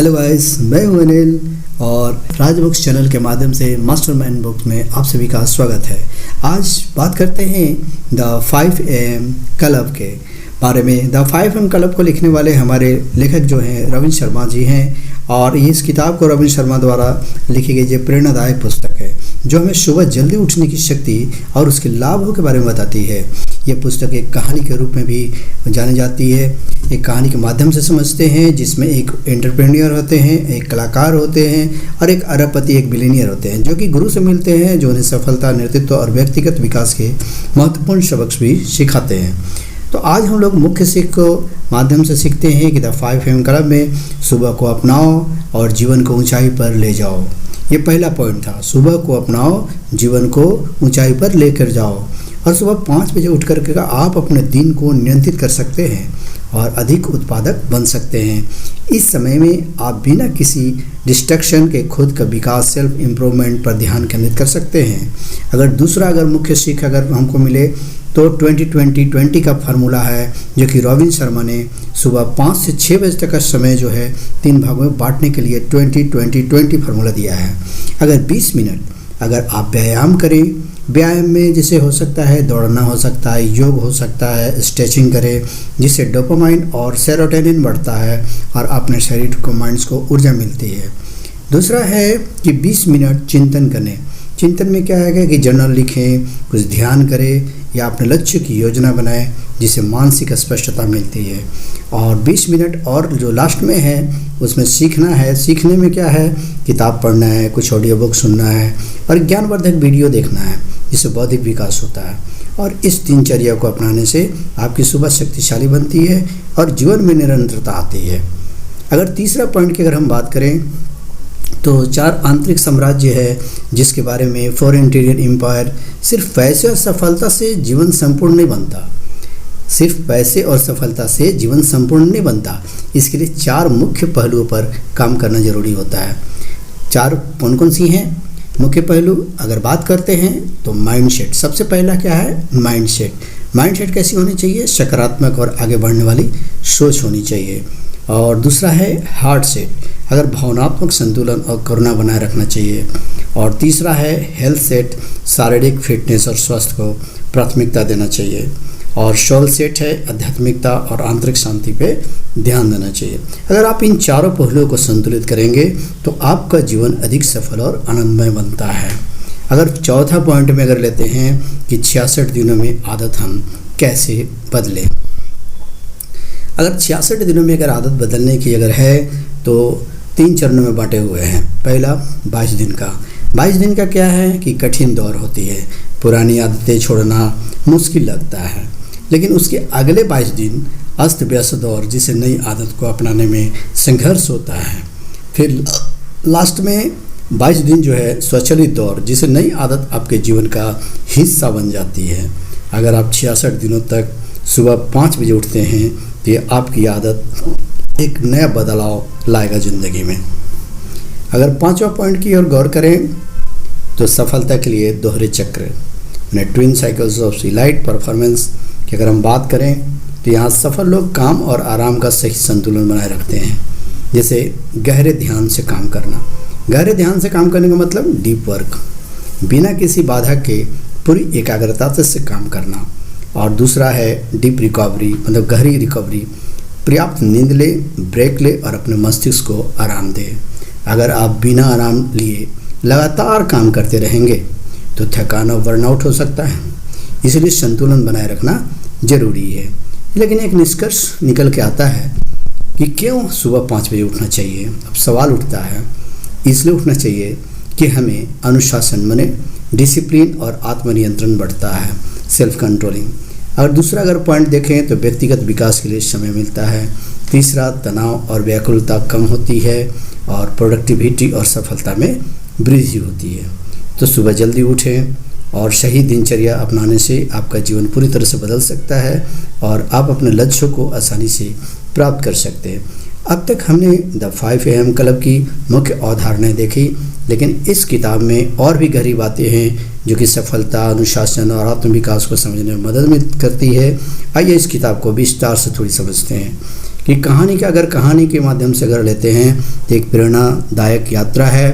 Hello guys, मैं हूं अनिल और राजबुक्स चैनल के माध्यम से मास्टरमाइंड बुक्स में आप सभी का स्वागत है। आज बात करते हैं द 5 AM क्लब के बारे में। द 5 AM क्लब को लिखने वाले हमारे लेखक जो हैं रविंद्र शर्मा जी हैं और इस किताब को रविंद्र शर्मा द्वारा लिखी गई ये प्रेरणादायक पुस्तक है जो हमें सुबह जल्दी उठने की शक्ति और उसके लाभों के बारे में बताती है। ये पुस्तक एक कहानी के रूप में भी जानी जाती है। एक कहानी के माध्यम से समझते हैं जिसमें एक एंटरप्रेन्योर होते हैं, एक कलाकार होते हैं और एक अरबपति, एक बिलियनियर होते हैं जो कि गुरु से मिलते हैं, जो उन्हें सफलता, नेतृत्व और व्यक्तिगत विकास के महत्वपूर्ण सबक भी सिखाते हैं। तो आज हम लोग मुख्य सीख को माध्यम से सीखते हैं कि द 5 AM क्लब में सुबह को अपनाओ और जीवन को ऊंचाई पर ले जाओ। ये पहला पॉइंट था, सुबह को अपनाओ, जीवन को ऊंचाई पर लेकर जाओ। और सुबह 5 बजे उठ कर आप अपने दिन को नियंत्रित कर सकते हैं और अधिक उत्पादक बन सकते हैं। इस समय में आप बिना किसी डिस्ट्रैक्शन के खुद का विकास, सेल्फ इम्प्रूवमेंट पर ध्यान केंद्रित कर सकते हैं। अगर मुख्य सीख हमको मिले तो 20-20-20 का फार्मूला है जो कि रविंद्र शर्मा ने सुबह 5 से 6 बजे तक का समय जो है 3 भागों में बांटने के लिए 20-20-20 फार्मूला दिया है। अगर 20 मिनट अगर आप व्यायाम करें, व्यायाम में जैसे हो सकता है दौड़ना, हो सकता है योग, हो सकता है स्ट्रेचिंग करें जिससे डोपामाइन और सेरोटोनिन बढ़ता है और अपने शरीर को, माइंड्स को ऊर्जा मिलती है। दूसरा है कि 20 मिनट चिंतन करें। चिंतन में क्या है कि जर्नल लिखें, कुछ ध्यान करें या अपने लक्ष्य की योजना बनाएं जिससे मानसिक स्पष्टता मिलती है। और 20 मिनट और जो लास्ट में है उसमें सीखना है। सीखने में क्या है, किताब पढ़ना है, कुछ ऑडियो बुक सुनना है और ज्ञानवर्धक वीडियो देखना है जिससे बौद्धिक विकास होता है। और इस दिनचर्या को अपनाने से आपकी सुबह शक्तिशाली बनती है और जीवन में निरंतरता आती है। अगर तीसरा पॉइंट की अगर हम बात करें तो 4 आंतरिक साम्राज्य है जिसके बारे में 4 इंटीरियर एम्पायर। सिर्फ पैसे और सफलता से जीवन संपूर्ण नहीं बनता, सिर्फ पैसे और सफलता से जीवन संपूर्ण नहीं बनता। इसके लिए 4 मुख्य पहलुओं पर काम करना जरूरी होता है। 4 कौन कौन सी हैं मुख्य पहलू? अगर बात करते हैं तो माइंडसेट। सबसे पहला क्या है? माइंडसेट। माइंडसेट कैसी होनी चाहिए? सकारात्मक और आगे बढ़ने वाली सोच होनी चाहिए। और दूसरा है हार्ट सेट, अगर भावनात्मक संतुलन और करुणा बनाए रखना चाहिए। और तीसरा है हेल्थ सेट, शारीरिक फिटनेस और स्वास्थ्य को प्राथमिकता देना चाहिए। और सोल सेट है, आध्यात्मिकता और आंतरिक शांति पे ध्यान देना चाहिए। अगर आप इन 4 पहलुओं को संतुलित करेंगे तो आपका जीवन अधिक सफल और आनंदमय बनता है। अगर चौथा पॉइंट में अगर लेते हैं कि 66 दिनों में आदत हम कैसे बदलें। अगर 66 दिनों में अगर आदत बदलने की अगर है तो 3 चरणों में बांटे हुए हैं। पहला 22 दिन का। 22 दिन का क्या है कि कठिन दौर होती है, पुरानी आदतें छोड़ना मुश्किल लगता है, लेकिन उसके अगले 22 दिन अस्त व्यस्त दौर जिसे नई आदत को अपनाने में संघर्ष होता है। फिर लास्ट में 22 दिन जो है स्वचालित दौर जिसे नई आदत आपके जीवन का हिस्सा बन जाती है। अगर आप 66 दिनों तक सुबह 5 बजे उठते हैं तो ये आपकी आदत एक नया बदलाव लाएगा ज़िंदगी में। अगर 5वां पॉइंट की ओर गौर करें तो सफलता के लिए दोहरे चक्र, twin cycles of elite performance की अगर हम बात करें तो यहाँ सफल लोग काम और आराम का सही संतुलन बनाए रखते हैं। जैसे गहरे ध्यान से काम करना। गहरे ध्यान से काम करने का मतलब डीप वर्क, बिना किसी बाधा के पूरी एकाग्रता से काम करना। और दूसरा है डीप रिकवरी, मतलब गहरी रिकवरी, पर्याप्त नींद ले, ब्रेक ले और अपने मस्तिष्क को आराम दे। अगर आप बिना आराम लिए लगातार काम करते रहेंगे तो थकान और बर्नआउट हो सकता है, इसलिए संतुलन बनाए रखना जरूरी है। लेकिन एक निष्कर्ष निकल के आता है कि क्यों सुबह 5 बजे उठना चाहिए। अब सवाल उठता है, इसलिए उठना चाहिए कि हमें अनुशासन बने, डिसिप्लिन और आत्मनियंत्रण बढ़ता है, सेल्फ कंट्रोलिंग। अगर पॉइंट देखें तो व्यक्तिगत विकास के लिए समय मिलता है। तीसरा, तनाव और व्याकुलता कम होती है और प्रोडक्टिविटी और सफलता में वृद्धि होती है। तो सुबह जल्दी उठें और सही दिनचर्या अपनाने से आपका जीवन पूरी तरह से बदल सकता है और आप अपने लक्ष्यों को आसानी से प्राप्त कर सकते हैं। अब तक हमने द 5 AM क्लब की मुख्य अवधारणाएं देखी, लेकिन इस किताब में और भी गहरी बातें हैं जो कि सफलता, अनुशासन और आत्मविकास को समझने में मदद करती है। आइए इस किताब को विस्तार से थोड़ी समझते हैं। कि कहानी का अगर कहानी के माध्यम से अगर लेते हैं तो एक प्रेरणादायक यात्रा है,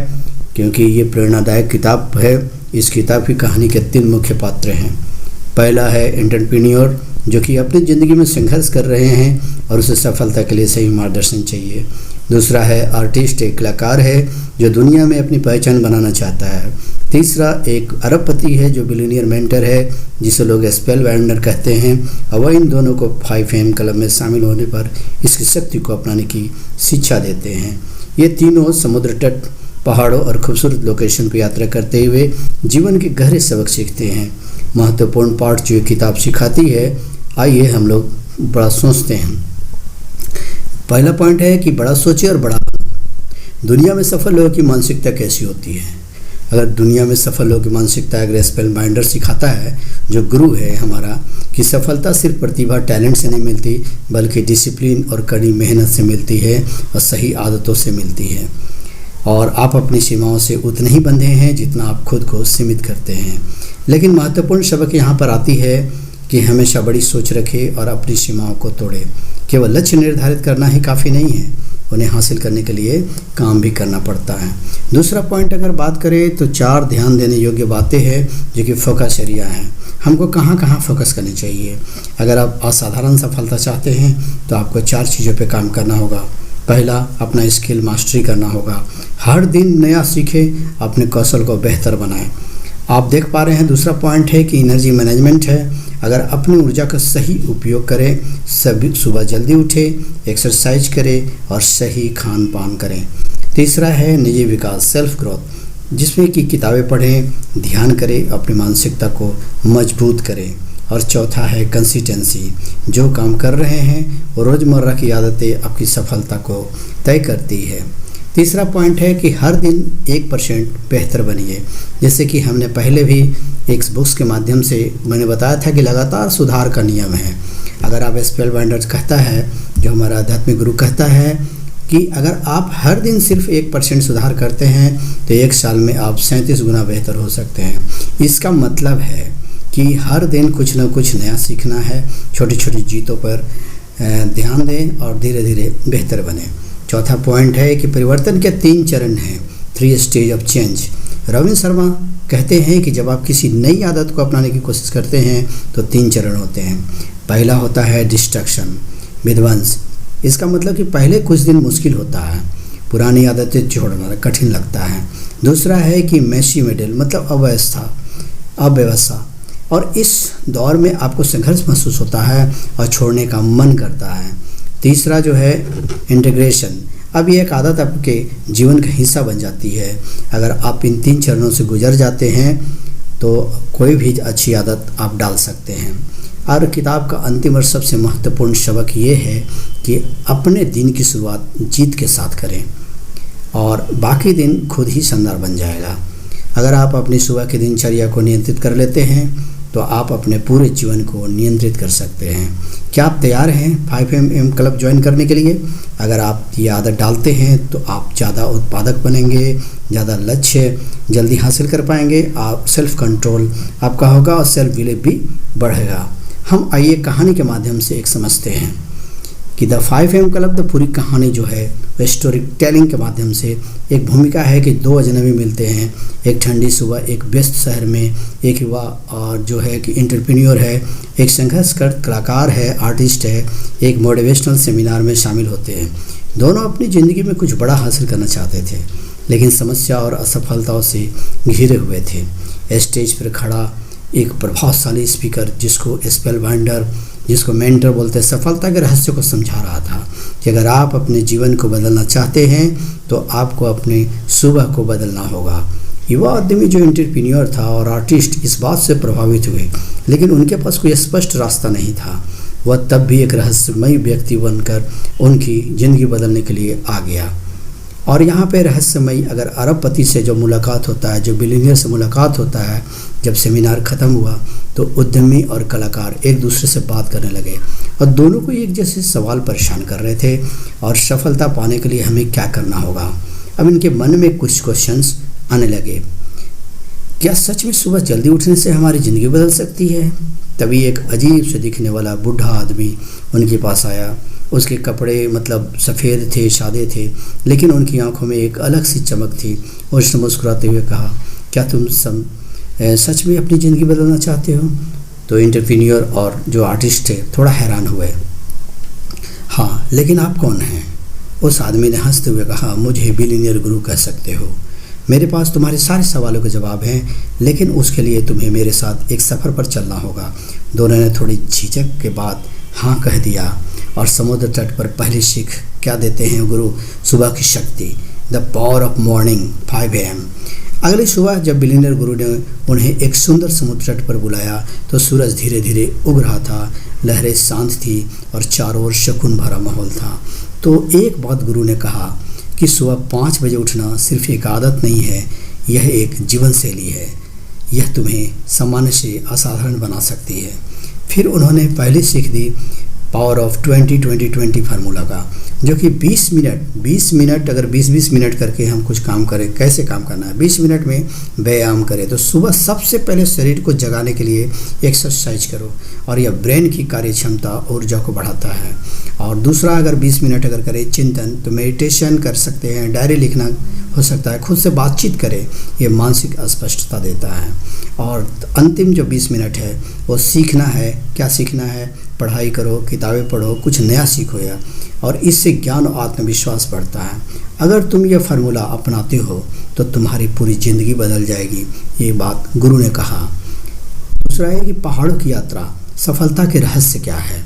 क्योंकि ये प्रेरणादायक किताब है। इस किताब की कहानी के 3 मुख्य पात्र हैं। पहला है एंटरप्रेन्योर, जो कि अपनी ज़िंदगी में संघर्ष कर रहे हैं और उसे सफलता के लिए सही मार्गदर्शन चाहिए। दूसरा है आर्टिस्ट, एक कलाकार है जो दुनिया में अपनी पहचान बनाना चाहता है। तीसरा एक अरबपति है जो बिलियनियर मेंटर है, जिसे लोग स्पेल बाइंडर कहते हैं, और वह इन दोनों को 5am क्लब में शामिल होने पर इसकी शक्ति को अपनाने की शिक्षा देते हैं। ये तीनों समुद्र तट, पहाड़ों और खूबसूरत लोकेशन पर यात्रा करते हुए जीवन के गहरे सबक सीखते हैं। महत्वपूर्ण पाठ जो ये किताब सिखाती है, आइए हम लोग बड़ा सोचते हैं। पहला पॉइंट है कि बड़ा सोचे और बड़ा बनो। दुनिया में सफल लोगों की मानसिकता कैसी होती है? अगर दुनिया में सफल लोगों की मानसिकता अगर स्पेल बाइंडर सिखाता है, जो गुरु है हमारा, कि सफलता सिर्फ प्रतिभा टैलेंट से नहीं मिलती, बल्कि डिसिप्लिन और कड़ी मेहनत से मिलती है और सही आदतों से मिलती है। और आप अपनी सीमाओं से उतने ही बंधे हैं जितना आप खुद को सीमित करते हैं। लेकिन महत्वपूर्ण सबक यहाँ पर आती है कि हमेशा बड़ी सोच रखें और अपनी सीमाओं को तोड़ें। केवल लक्ष्य निर्धारित करना ही काफ़ी नहीं है, उन्हें हासिल करने के लिए काम भी करना पड़ता है। दूसरा पॉइंट अगर बात करें तो 4 ध्यान देने योग्य बातें हैं जो कि फोकस एरिया हैं। हमको कहाँ कहाँ फोकस करनी चाहिए? अगर आप असाधारण सफलता चाहते हैं तो आपको 4 चीज़ों पे काम करना होगा। पहला, अपना स्किल मास्टरी करना होगा। हर दिन नया सीखें, अपने कौशल को बेहतर बनाएं। आप देख पा रहे हैं दूसरा पॉइंट है कि एनर्जी मैनेजमेंट है। अगर अपनी ऊर्जा का सही उपयोग करें, सभी सुबह जल्दी उठें, एक्सरसाइज करें और सही खान पान करें। तीसरा है निजी विकास, सेल्फ ग्रोथ, जिसमें कि किताबें पढ़ें, ध्यान करें, अपनी मानसिकता को मजबूत करें। और चौथा है कंसिस्टेंसी, जो काम कर रहे हैं वो रोज़मर्रा की आदतें आपकी सफलता को तय करती है। तीसरा पॉइंट है कि हर दिन 1% बेहतर बनिए। जैसे कि हमने पहले भी एक बुक्स के माध्यम से मैंने बताया था कि लगातार सुधार का नियम है। अगर आप स्पेल बाइंडर कहता है, जो हमारा आध्यात्मिक गुरु कहता है, कि अगर आप हर दिन सिर्फ 1% सुधार करते हैं तो 1 साल में आप 37 गुना बेहतर हो सकते हैं। इसका मतलब है कि हर दिन कुछ न कुछ नया सीखना है, छोटी छोटी जीतों पर ध्यान दें और धीरे धीरे बेहतर बने। चौथा पॉइंट है कि परिवर्तन के 3 चरण हैं, 3 stage of change. Ravindra Sharma कहते हैं कि जब आप किसी नई आदत को अपनाने की कोशिश करते हैं तो 3 चरण होते हैं। पहला होता है डिस्ट्रक्शन, विध्वंस। इसका मतलब कि पहले कुछ दिन मुश्किल होता है, पुरानी आदतें छोड़ना कठिन लगता है। दूसरा है कि मैसी मेडल, मतलब अव्यवस्था, और इस दौर में आपको संघर्ष महसूस होता है और छोड़ने का मन करता है। तीसरा जो है इंटीग्रेशन, अब ये एक आदत आपके जीवन का हिस्सा बन जाती है। अगर आप इन 3 चरणों से गुजर जाते हैं तो कोई भी अच्छी आदत आप डाल सकते हैं। और किताब का अंतिम और सबसे महत्वपूर्ण सबक ये है कि अपने दिन की शुरुआत जीत के साथ करें और बाकी दिन खुद ही शानदार बन जाएगा। अगर आप अपनी सुबह की दिनचर्या को नियंत्रित कर लेते हैं तो आप अपने पूरे जीवन को नियंत्रित कर सकते हैं। क्या आप तैयार हैं 5am क्लब ज्वाइन करने के लिए? अगर आप ये आदत डालते हैं तो आप ज़्यादा उत्पादक बनेंगे, ज़्यादा लक्ष्य जल्दी हासिल कर पाएंगे, आप सेल्फ कंट्रोल आपका होगा और सेल्फ बिलीफ भी बढ़ेगा। हम आइए कहानी के माध्यम से एक समझते हैं कि द 5am क्लब, द पूरी कहानी जो है वह स्टोरी टेलिंग के माध्यम से एक भूमिका है कि 2 अजनबी मिलते हैं। एक ठंडी सुबह एक व्यस्त शहर में एक युवा और जो है कि एंटरप्रेन्योर है, एक संघर्षरत कलाकार है, आर्टिस्ट है, एक मोटिवेशनल सेमिनार में शामिल होते हैं। दोनों अपनी ज़िंदगी में कुछ बड़ा हासिल करना चाहते थे, लेकिन समस्या और असफलताओं से घिरे हुए थे। स्टेज पर खड़ा एक प्रभावशाली स्पीकर, जिसको स्पेल बाइंडर, जिसको मेंटर बोलते हैं, सफलता के रहस्य को समझा रहा था कि अगर आप अपने जीवन को बदलना चाहते हैं तो आपको अपनी सुबह को बदलना होगा। युवा आदमी जो एंटरप्रेन्योर था और आर्टिस्ट इस बात से प्रभावित हुए, लेकिन उनके पास कोई स्पष्ट रास्ता नहीं था। वह तब भी एक रहस्यमयी व्यक्ति बनकर उनकी ज़िंदगी बदलने के लिए आ गया। और यहाँ पे रहस्यमयी, अगर अरबपति से जो मुलाकात होता है, जो बिलियनियर से मुलाकात होता है, जब सेमिनार ख़त्म हुआ तो उद्यमी और कलाकार एक दूसरे से बात करने लगे और दोनों को एक जैसे सवाल परेशान कर रहे थे और सफलता पाने के लिए हमें क्या करना होगा। अब इनके मन में कुछ क्वेश्चंस आने लगे। क्या सच में सुबह जल्दी उठने से हमारी ज़िंदगी बदल सकती है? तभी एक अजीब से दिखने वाला बूढ़ा आदमी उनके पास आया उसके कपड़े मतलब सफ़ेद थे, सादे थे, लेकिन उनकी आंखों में एक अलग सी चमक थी। उसने मुस्कुराते हुए कहा, क्या तुम सच में अपनी ज़िंदगी बदलना चाहते हो? तो एंटरप्रेन्योर और जो आर्टिस्ट थे थोड़ा हैरान हुए। हाँ, लेकिन आप कौन हैं? उस आदमी ने हंसते हुए कहा, मुझे बिलियनियर गुरु कह सकते हो। मेरे पास तुम्हारे सारे सवालों के जवाब हैं, लेकिन उसके लिए तुम्हें मेरे साथ एक सफ़र पर चलना होगा। दोनों ने थोड़ी झिझक के बाद हाँ कह दिया और समुद्र तट पर पहली सीख क्या देते हैं गुरु? सुबह की शक्ति, the power of morning 5 AM। अगली सुबह जब बिलियनियर गुरु ने उन्हें एक सुंदर समुद्र तट पर बुलाया तो सूरज धीरे धीरे उग रहा था, लहरें शांत थी और चारों ओर सुकून भरा माहौल था। तो एक बात गुरु ने कहा कि सुबह 5 बजे उठना सिर्फ एक आदत नहीं है, यह एक जीवन शैली है। यह तुम्हें सामान्य से असाधारण बना सकती है। फिर उन्होंने पहली सीख दी पावर ऑफ 20-20-20 फार्मूला का, जो कि 20 मिनट अगर 20-20 मिनट करके हम कुछ काम करें, कैसे काम करना है, 20 मिनट में व्यायाम करें। तो सुबह सबसे पहले शरीर को जगाने के लिए एक्सरसाइज करो और यह ब्रेन की कार्य क्षमता, ऊर्जा को बढ़ाता है। और दूसरा, अगर 20 मिनट अगर करें चिंतन, तो मेडिटेशन कर सकते हैं, डायरी लिखना हो सकता है, खुद से बातचीत करें, ये मानसिक स्पष्टता देता है। और अंतिम जो 20 मिनट है वो सीखना है। क्या सीखना है? पढ़ाई करो, किताबें पढ़ो, कुछ नया सीखो यार, और इससे ज्ञान और आत्मविश्वास बढ़ता है। अगर तुम यह फार्मूला अपनाते हो तो तुम्हारी पूरी ज़िंदगी बदल जाएगी, ये बात गुरु ने कहा। दूसरा है कि पहाड़ों की यात्रा, सफलता के रहस्य क्या है?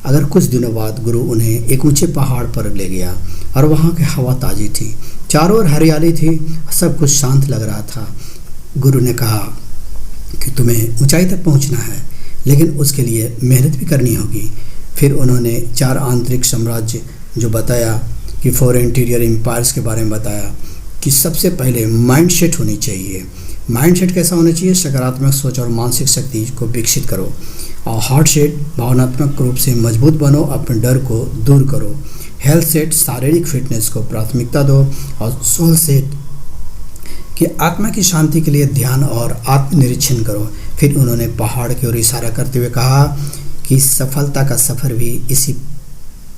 अगर कुछ दिनों बाद गुरु उन्हें एक ऊंचे पहाड़ पर ले गया और वहाँ की हवा ताज़ी थी, चारों ओर हरियाली थी, सब कुछ शांत लग रहा था। गुरु ने कहा कि तुम्हें ऊंचाई तक पहुँचना है, लेकिन उसके लिए मेहनत भी करनी होगी। फिर उन्होंने 4 आंतरिक साम्राज्य जो बताया कि 4 इंटीरियर एम्पायर्स के बारे में बताया कि सबसे पहले माइंडसेट होनी चाहिए। माइंडसेट कैसा होना चाहिए? सकारात्मक सोच और मानसिक शक्ति को विकसित करो। और हार्ट सेट, भावनात्मक रूप से मजबूत बनो, अपने डर को दूर करो। हेल्थ सेट, शारीरिक फिटनेस को प्राथमिकता दो। और सोल सेट कि आत्मा की शांति के लिए ध्यान और आत्मनिरीक्षण करो। फिर उन्होंने पहाड़ की ओर इशारा करते हुए कहा कि सफलता का सफ़र भी इसी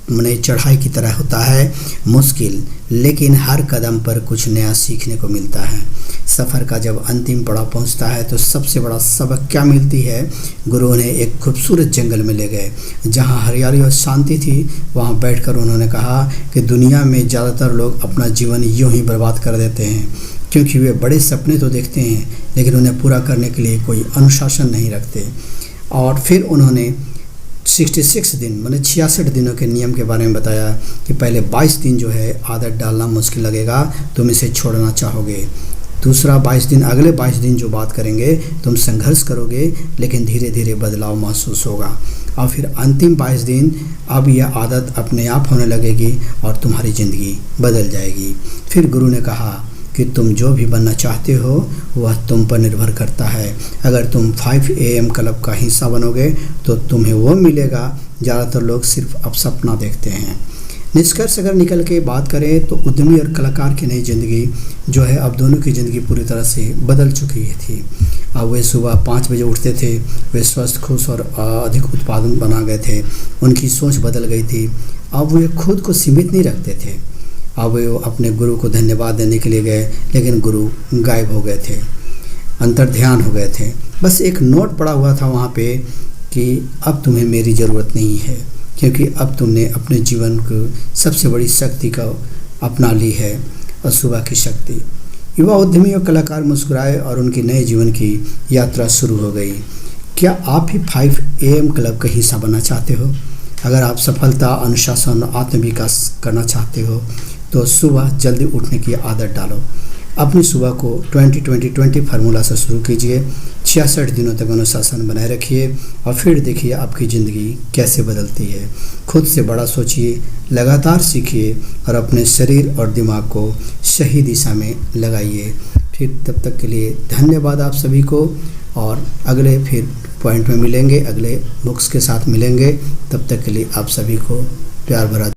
चढ़ाई की तरह होता है, मुश्किल, लेकिन हर कदम पर कुछ नया सीखने को मिलता है। सफ़र का जब अंतिम पड़ाव पहुंचता है तो सबसे बड़ा सबक क्या मिलती है? गुरु ने एक खूबसूरत जंगल में ले गए जहां हरियाली और शांति थी। वहां बैठकर उन्होंने कहा कि दुनिया में ज़्यादातर लोग अपना जीवन यूं ही बर्बाद कर देते हैं, क्योंकि वे बड़े सपने तो देखते हैं लेकिन उन्हें पूरा करने के लिए कोई अनुशासन नहीं रखते। और फिर उन्होंने 66 दिन मतलब 66 दिनों के नियम के बारे में बताया कि पहले 22 दिन जो है आदत डालना मुश्किल लगेगा, तुम इसे छोड़ना चाहोगे। दूसरा 22 दिन, अगले 22 दिन जो बात करेंगे तुम संघर्ष करोगे, लेकिन धीरे धीरे बदलाव महसूस होगा। और फिर अंतिम 22 दिन, अब यह आदत अपने आप होने लगेगी और तुम्हारी ज़िंदगी बदल जाएगी। फिर गुरु ने कहा कि तुम जो भी बनना चाहते हो वह तुम पर निर्भर करता है। अगर तुम 5 AM क्लब का हिस्सा बनोगे तो तुम्हें वो मिलेगा। ज़्यादातर लोग सिर्फ अब सपना देखते हैं। निष्कर्ष अगर निकल के बात करें तो उद्यमी और कलाकार की नई ज़िंदगी जो है, अब दोनों की ज़िंदगी पूरी तरह से बदल चुकी थी। अब वे सुबह 5 बजे उठते थे, वे स्वस्थ, खुश और अधिक उत्पादन बना गए थे। उनकी सोच बदल गई थी। अब वे खुद को सीमित नहीं रखते थे। अब वे अपने गुरु को धन्यवाद देने के लिए गए, लेकिन गुरु गायब हो गए थे, अंतर्ध्यान हो गए थे। बस एक नोट पड़ा हुआ था वहाँ पे कि अब तुम्हें मेरी ज़रूरत नहीं है, क्योंकि अब तुमने अपने जीवन को सबसे बड़ी शक्ति का अपना ली है, और सुबह की शक्ति। युवा उद्यमी और कलाकार मुस्कुराए और उनके नए जीवन की यात्रा शुरू हो गई। क्या आप भी 5 AM क्लब का हिस्सा बनना चाहते हो? अगर आप सफलता, अनुशासन और आत्मविकास करना चाहते हो तो सुबह जल्दी उठने की आदत डालो। अपनी सुबह को 20-20-20 फार्मूला से शुरू कीजिए। 66 दिनों तक अनुशासन बनाए रखिए और फिर देखिए आपकी ज़िंदगी कैसे बदलती है। खुद से बड़ा सोचिए, लगातार सीखिए और अपने शरीर और दिमाग को सही दिशा में लगाइए। फिर तब तक के लिए धन्यवाद आप सभी को, और अगले फिर पॉइंट में मिलेंगे, अगले बुक्स के साथ मिलेंगे। तब तक के लिए आप सभी को प्यार भरा